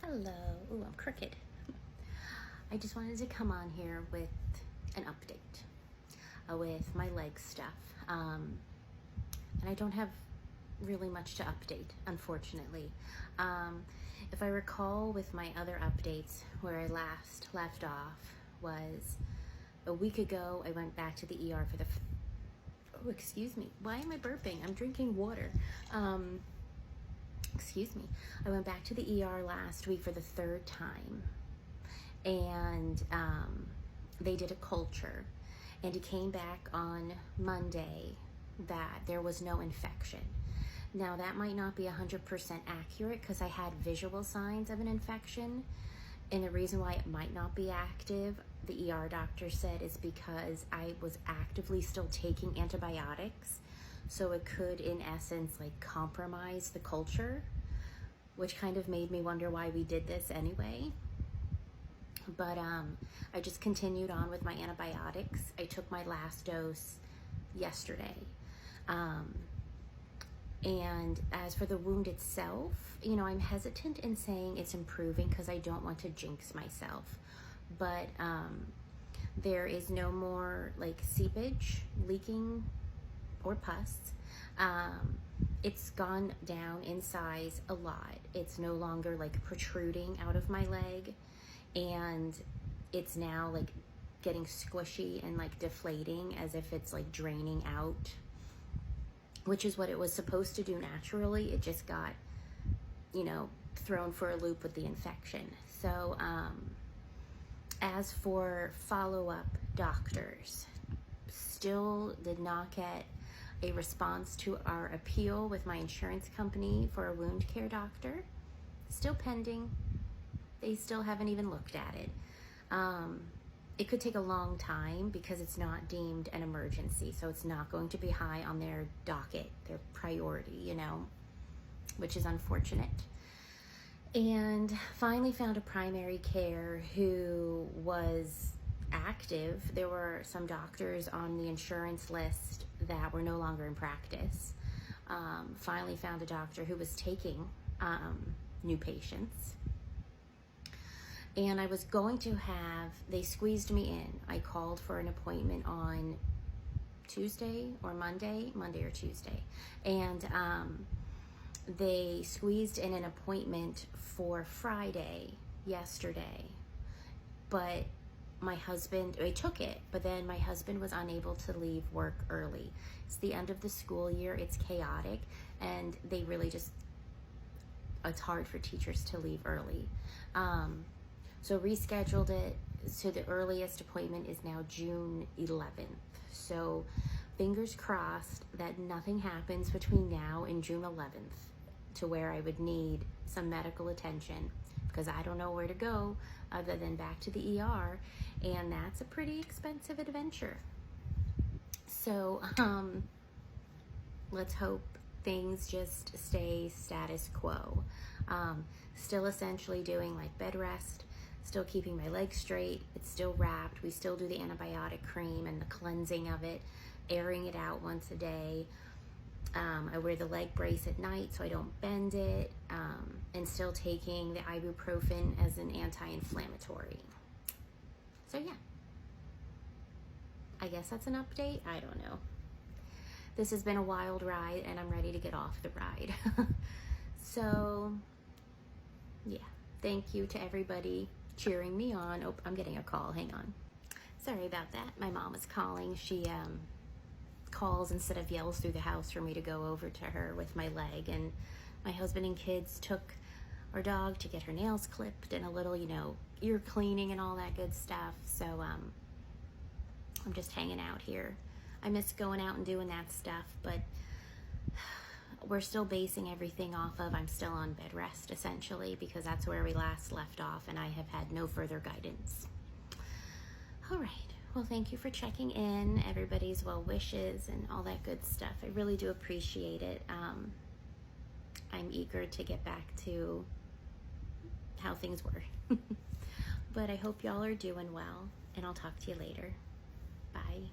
Hello. Ooh, I'm crooked. I just wanted to come on here with an update with my leg stuff. And I don't have really much to update, unfortunately. If I recall with my other updates, where I last left off was a week ago. I went back to the ER for the oh, excuse me. Why am I burping? I'm drinking water. Excuse me. I went back to the ER last week for the third time, and they did a culture, and it came back on Monday that there was no infection. Now that might not be 100% accurate because I had visual signs of an infection, and the reason why it might not be active, the ER doctor said, is because I was actively still taking antibiotics. So it could, in essence, like compromise the culture, which kind of made me wonder why we did this anyway. But I just continued on with my antibiotics. I took my last dose yesterday. And as for the wound itself, I'm hesitant in saying it's improving because I don't want to jinx myself. But there is no more like seepage, leaking, or pus. It's gone down in size a lot. It's no longer like protruding out of my leg, and it's now like getting squishy and like deflating as if it's like draining out, which is what it was supposed to do naturally. It just got, thrown for a loop with the infection. So as for follow-up doctors, still did not get a response to our appeal with my insurance company for a wound care doctor. Still pending. They still haven't even looked at it. It could take a long time because it's not deemed an emergency, so it's not going to be high on their docket, their priority, which is unfortunate. And finally found a primary care who was active. There were some doctors on the insurance list that were no longer in practice. Finally found a doctor who was taking new patients. And I was going to they squeezed me in. I called for an appointment on Tuesday or Monday or Tuesday. And they squeezed in an appointment for Friday, yesterday. But my husband, I took it, but then my husband was unable to leave work early. It's the end of the school year. It's chaotic, and they really it's hard for teachers to leave early. So rescheduled it. So the earliest appointment is now June 11th. So fingers crossed that nothing happens between now and June 11th to where I would need some medical attention, because I don't know where to go other than back to the ER, and that's a pretty expensive adventure. So let's hope things just stay status quo. Still essentially doing like bed rest, still keeping my legs straight. It's still wrapped. We still do the antibiotic cream and the cleansing of it, airing it out once a day. I wear the leg brace at night so I don't bend it, and still taking the ibuprofen as an anti-inflammatory. So yeah, I guess that's an update. I don't know. This has been a wild ride, and I'm ready to get off the ride. So yeah, thank you to everybody cheering me on. Oh, I'm getting a call. Hang on. Sorry about that. My mom is calling. She calls instead of yells through the house for me to go over to her with my leg, and my husband and kids took our dog to get her nails clipped and a little, ear cleaning and all that good stuff. So I'm just hanging out here. I miss going out and doing that stuff, but we're still basing everything off of I'm still on bed rest, essentially, because that's where we last left off, and I have had no further guidance. All right. Well, thank you for checking in, everybody's well wishes and all that good stuff. I really do appreciate it. I'm eager to get back to how things were. But I hope y'all are doing well, and I'll talk to you later. Bye.